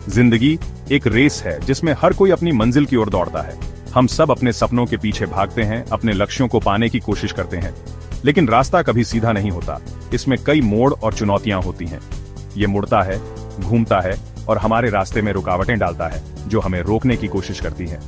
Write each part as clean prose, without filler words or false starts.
जिंदगी एक रेस है जिसमें हर कोई अपनी मंजिल की ओर दौड़ता है। हम सब अपने सपनों के पीछे भागते हैं, अपने लक्ष्यों को पाने की कोशिश करते हैं, लेकिन रास्ता कभी सीधा नहीं होता। इसमें कई मोड़ और चुनौतियां होती हैं। ये मुड़ता है, घूमता है और हमारे रास्ते में रुकावटें डालता है जो हमें रोकने की कोशिश करती हैं।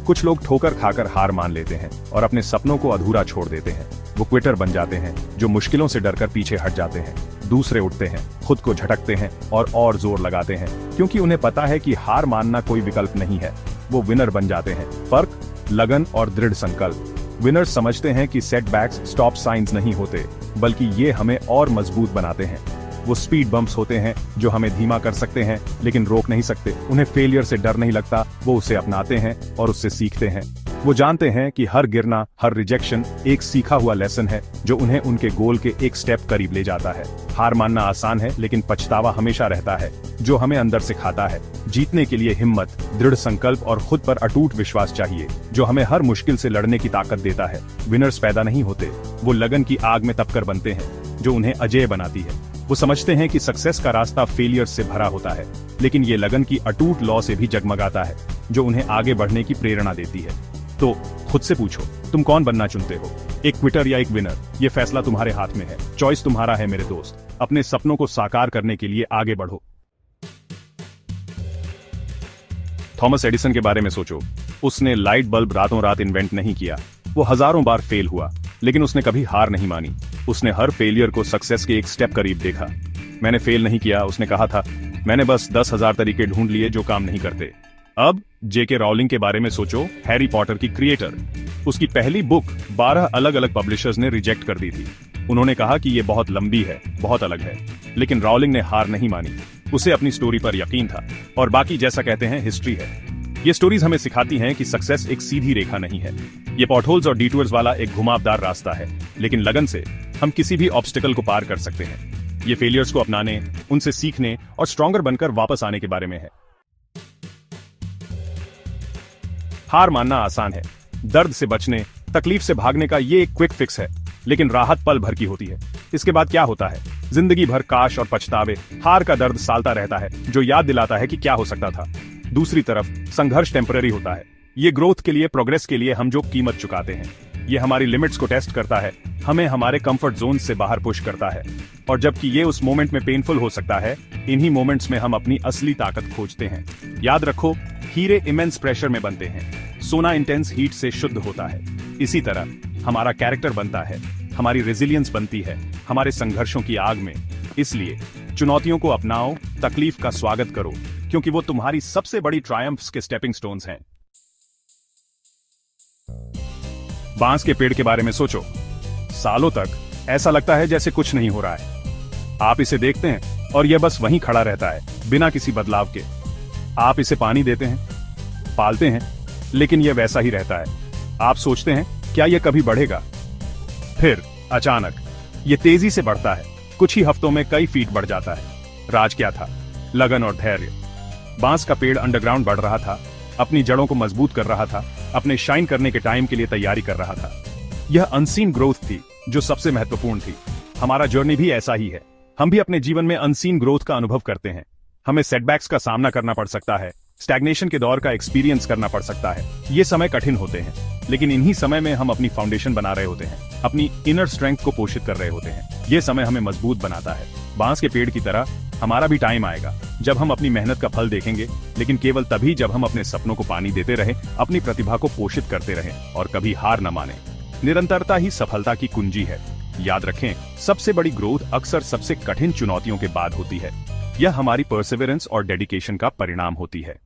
कुछ लोग ठोकर खाकर हार मान लेते हैं और अपने सपनों को अधूरा छोड़ देते हैं। वो क्विटर बन जाते हैं जो मुश्किलों से डरकर पीछे हट जाते हैं। दूसरे उठते हैं, खुद को झटकते हैं और जोर लगाते हैं, क्योंकि उन्हें पता है कि हार मानना कोई विकल्प नहीं है। वो विनर बन जाते हैं। फर्क, लगन और दृढ़ संकल्प। विनर्स समझते हैं कि सेटबैक्स स्टॉप साइंस नहीं होते, बल्कि ये हमें और मजबूत बनाते हैं। वो स्पीड बम्प्स होते हैं जो हमें धीमा कर सकते हैं लेकिन रोक नहीं सकते। उन्हें फेलियर से डर नहीं लगता, वो उसे अपनाते हैं और उससे सीखते हैं। वो जानते हैं कि हर गिरना, हर रिजेक्शन एक सीखा हुआ लेसन है जो उन्हें उनके गोल के एक स्टेप करीब ले जाता है। हार मानना आसान है, लेकिन पछतावा हमेशा रहता है, जो हमें अंदर से खाता है। जीतने के लिए हिम्मत, दृढ़ संकल्प और खुद पर अटूट विश्वास चाहिए, जो हमें हर मुश्किल से लड़ने की ताकत देता है। विनर्स पैदा नहीं होते, वो लगन की आग में तपकर बनते हैं, जो उन्हें अजेय बनाती है। वो समझते हैं कि सक्सेस का रास्ता फेलियर से भरा होता है, लेकिन ये लगन की अटूट लौ से भी जगमगाता है, जो उन्हें आगे बढ़ने की प्रेरणा देती है। तो खुद से पूछो, तुम कौन बनना चुनते हो, एक क्विटर या एक विनर? ये फैसला तुम्हारे हाथ में है। चॉइस तुम्हारा है मेरे दोस्त। अपने सपनों को साकार करने के लिए आगे बढ़ो। थॉमस एडिसन के बारे में सोचो। उसने लाइट बल्ब रातों रात इन्वेंट नहीं किया। वो हजारों बार फेल हुआ, लेकिन उसने कभी हार नहीं मानी। उसने हर फेलियर को सक्सेस के एक स्टेप करीब देखा। मैंने फेल नहीं किया, उसने कहा था। मैंने बस 10,000 तरीके ढूंढ लिए जो काम नहीं करते। अब जेके राउलिंग के बारे में सोचो, हैरी पॉटर की क्रिएटर। उसकी पहली बुक 12 अलग अलग पब्लिशर्स ने रिजेक्ट कर दी थी। उन्होंने कहा कि ये बहुत लंबी है, बहुत अलग है, लेकिन राउलिंग ने हार नहीं मानी। उसे अपनी स्टोरी पर यकीन था, और बाकी जैसा कहते हैं हिस्ट्री है। ये स्टोरीज हमें सिखाती हैं कि सक्सेस एक सीधी रेखा नहीं है। ये पॉटहोल्स और डिटूर्स वाला एक घुमावदार रास्ता है, लेकिन लगन से हम किसी भी ऑब्स्टिकल को पार कर सकते हैं। ये फेलियर्स को अपनाने, उनसे सीखने और स्ट्रॉन्गर बनकर वापस आने के बारे में है। हार मानना आसान है, दर्द से बचने, तकलीफ से भागने का ये एक क्विक फिक्स है, लेकिन राहत पल भर की होती है। इसके बाद क्या होता है? जिंदगी भर काश और पछतावे, हार का दर्द सालता रहता है, जो याद दिलाता है कि क्या हो सकता था। दूसरी तरफ संघर्ष टेम्पररी होता है। ये ग्रोथ के लिए, प्रोग्रेस के लिए हम जो कीमत चुकाते हैं। ये हमारी लिमिट्स को टेस्ट करता है, हमें हमारे कंफर्ट जोन से बाहर पुश करता है। और जबकि ये उस मोमेंट में पेनफुल हो सकता है, इन्हीं मोमेंट्स में हम अपनी असली ताकत खोजते हैं। याद रखो, हीरे इमेंस प्रेशर में बनते हैं, सोना इंटेंस हीट से शुद्ध होता है। इसी तरह हमारा कैरेक्टर बनता है, हमारी रेजिलियंस बनती है हमारे संघर्षों की आग में। इसलिए चुनौतियों को अपनाओ, तकलीफ का स्वागत करो, क्योंकि वो तुम्हारी सबसे बड़ी ट्रायम्फ्स के स्टेपिंग स्टोन्स हैं। बांस के पेड़ के बारे में सोचो। सालों तक ऐसा लगता है जैसे कुछ नहीं हो रहा है। आप इसे देखते हैं और यह बस वहीं खड़ा रहता है, बिना किसी बदलाव के। आप इसे पानी देते हैं, पालते हैं, लेकिन यह वैसा ही रहता है। आप सोचते हैं, क्या यह कभी बढ़ेगा? फिर अचानक यह तेजी से बढ़ता है। कुछ ही हफ्तों में कई फीट बढ़ जाता है। राज क्या था? लगन और धैर्य। बांस का पेड़ अंडरग्राउंड बढ़ रहा था, अपनी जड़ों को मजबूत कर रहा था, अपने शाइन करने के टाइम के लिए तैयारी कर रहा था। यह अनसीन ग्रोथ थी जो सबसे महत्वपूर्ण थी। हमारा जर्नी भी ऐसा ही है। हम भी अपने जीवन में अनसीन ग्रोथ का अनुभव करते हैं। हमें सेटबैक्स का सामना करना पड़ सकता है, स्टैग्नेशन के दौर का एक्सपीरियंस करना पड़ सकता है। ये समय कठिन होते हैं, लेकिन इन्हीं समय में हम अपनी फाउंडेशन बना रहे होते हैं, अपनी इनर स्ट्रेंथ को पोषित कर रहे होते हैं। ये समय हमें मजबूत बनाता है। बांस के पेड़ की तरह हमारा भी टाइम आएगा जब हम अपनी मेहनत का फल देखेंगे, लेकिन केवल तभी जब हम अपने सपनों को पानी देते रहे, अपनी प्रतिभा को पोषित करते रहे और कभी हार न माने। निरंतरता ही सफलता की कुंजी है। याद रखें, सबसे बड़ी ग्रोथ अक्सर सबसे कठिन चुनौतियों के बाद होती है। यह हमारी परसिवरेंस और डेडिकेशन का परिणाम होती है।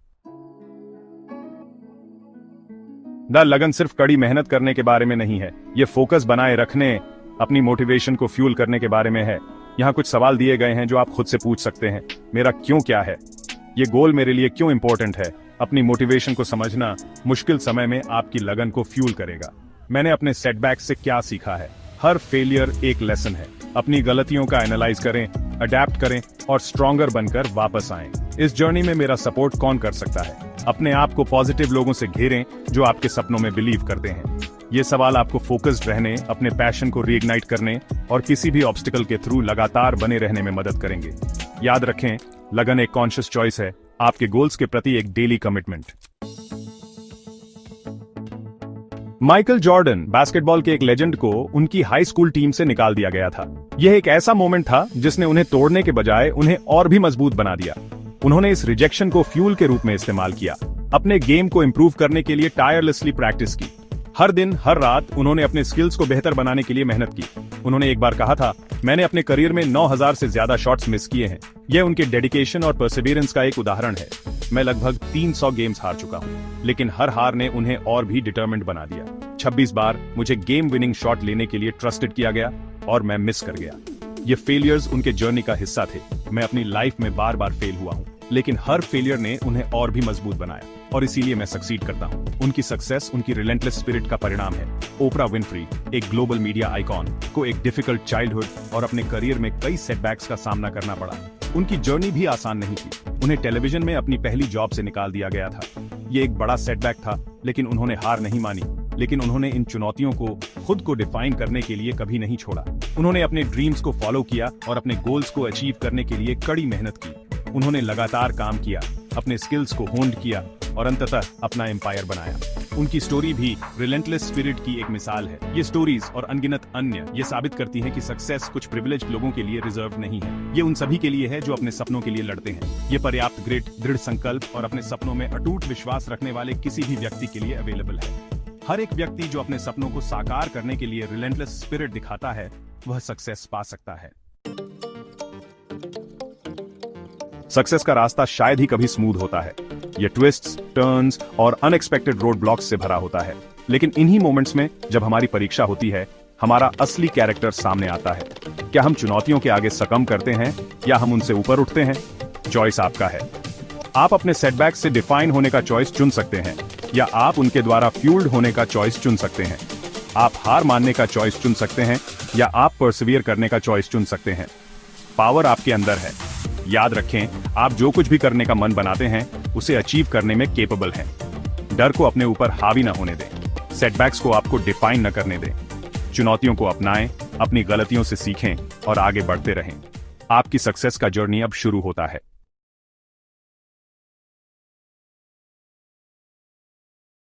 द लगन सिर्फ कड़ी मेहनत करने के बारे में नहीं है, ये फोकस बनाए रखने, अपनी मोटिवेशन को फ्यूल करने के बारे में है। यहाँ कुछ सवाल दिए गए हैं जो आप खुद से पूछ सकते हैं। मेरा क्यों क्या है? ये गोल मेरे लिए क्यों इंपॉर्टेंट है? अपनी मोटिवेशन को समझना मुश्किल समय में आपकी लगन को फ्यूल करेगा। मैंने अपने सेटबैक से क्या सीखा है? हर फेलियर एक लेसन है। अपनी गलतियों का एनालाइज करें, अडेप्ट करें और स्ट्रॉन्गर बनकर वापस आएं। इस जर्नी में मेरा सपोर्ट कौन कर सकता है? अपने आप को पॉजिटिव लोगों से घेरें जो आपके सपनों में बिलीव करते हैं। ये सवाल आपको फोकस्ड रहने, अपने पैशन को रीइग्नाइट करने और किसी भी ऑब्स्टिकल के थ्रू लगातार बने रहने में मदद करेंगे। याद रखें, लगन एक कॉन्शियस चॉइस है, आपके गोल्स के प्रति एक daily commitment. Michael Jordan basketball के एक लेजेंड को उनकी हाई स्कूल टीम से निकाल दिया गया था। यह एक ऐसा मोमेंट था जिसने उन्हें तोड़ने के बजाय उन्हें और भी मजबूत बना दिया। उन्होंने इस रिजेक्शन को फ्यूल के रूप में इस्तेमाल किया, अपने गेम को इंप्रूव करने के लिए टायरलेसली प्रैक्टिस की। हर दिन हर रात उन्होंने अपने स्किल्स को बेहतर बनाने के लिए मेहनत की। उन्होंने एक बार कहा था, मैंने अपने करियर में 9000 से ज्यादा शॉट्स मिस किए हैं। यह उनके डेडिकेशन और परसिवियरेंस का एक उदाहरण है। मैं लगभग 300 गेम्स हार चुका हूं, लेकिन हर हार ने उन्हें और भी डिटर्मिन्ड बना दिया। 26 बार मुझे गेम विनिंग शॉट लेने के लिए ट्रस्टेड किया गया और मैं मिस कर गया। ये फेलियर्स उनके जर्नी का हिस्सा थे। मैं अपनी लाइफ में बार बार फेल हुआ हूं, लेकिन हर फेलियर ने उन्हें और भी मजबूत बनाया और इसीलिए मैं सक्सीड करता हूं। उनकी सक्सेस उनकी रिलेंटलेस स्पिरिट का परिणाम है। ओपरा विनफ्री, एक ग्लोबल मीडिया आइकॉन, को एक डिफिकल्ट चाइल्डहुड और अपने करियर में कई सेटबैक्स का सामना करना पड़ा। उनकी जर्नी भी आसान नहीं थी। उन्हें टेलीविजन में अपनी पहली जॉब से निकाल दिया गया था। ये एक बड़ा सेटबैक था, लेकिन उन्होंने हार नहीं मानी। लेकिन उन्होंने इन चुनौतियों को खुद को डिफाइन करने के लिए कभी नहीं छोड़ा। उन्होंने अपने ड्रीम्स को फॉलो किया और अपने गोल्स को अचीव करने के लिए कड़ी मेहनत की। उन्होंने लगातार काम किया, अपने स्किल्स को होन्ड किया और अंततः अपना एम्पायर बनाया। उनकी स्टोरी भी रिलेंटलेस स्पिरिट की एक मिसाल है। ये स्टोरीज और अनगिनत अन्य ये साबित करती हैं कि सक्सेस कुछ प्रिविलेज्ड लोगों के लिए रिजर्व नहीं है। ये उन सभी के लिए है जो अपने सपनों के लिए लड़ते हैं। ये पर्याप्त ग्रिट, दृढ़ संकल्प और अपने सपनों में अटूट विश्वास रखने वाले किसी भी व्यक्ति के लिए अवेलेबल है। हर एक व्यक्ति जो अपने सपनों को साकार करने के लिए रिलेंटलेस स्पिरिट दिखाता है, वह सक्सेस पा सकता है। सक्सेस का रास्ता शायद ही कभी स्मूथ होता है। यह ट्विस्ट्स, टर्न्स और अनएक्सपेक्टेड रोड ब्लॉक्स से भरा होता है। लेकिन इन्हीं मोमेंट्स में जब हमारी परीक्षा होती है, हमारा असली कैरेक्टर सामने आता है। क्या हम चुनौतियों के आगे सकम करते हैं या हम उनसे ऊपर उठते हैं? चॉइस आपका है। आप अपने सेटबैक से डिफाइन होने का चॉइस चुन सकते हैं या आप उनके द्वारा फ्यूल्ड होने का चॉइस चुन सकते हैं। आप हार मानने का चॉइस चुन सकते हैं या आप परसिवियर करने का चॉइस चुन सकते हैं। पावर आपके अंदर है। याद रखें, आप जो कुछ भी करने का मन बनाते हैं, उसे अचीव करने में केपेबल हैं। डर को अपने ऊपर हावी न होने दें। सेटबैक्स को आपको डिफाइन न करने दें। चुनौतियों को अपनाएं, अपनी गलतियों से सीखें और आगे बढ़ते रहें। आपकी सक्सेस का जर्नी अब शुरू होता है।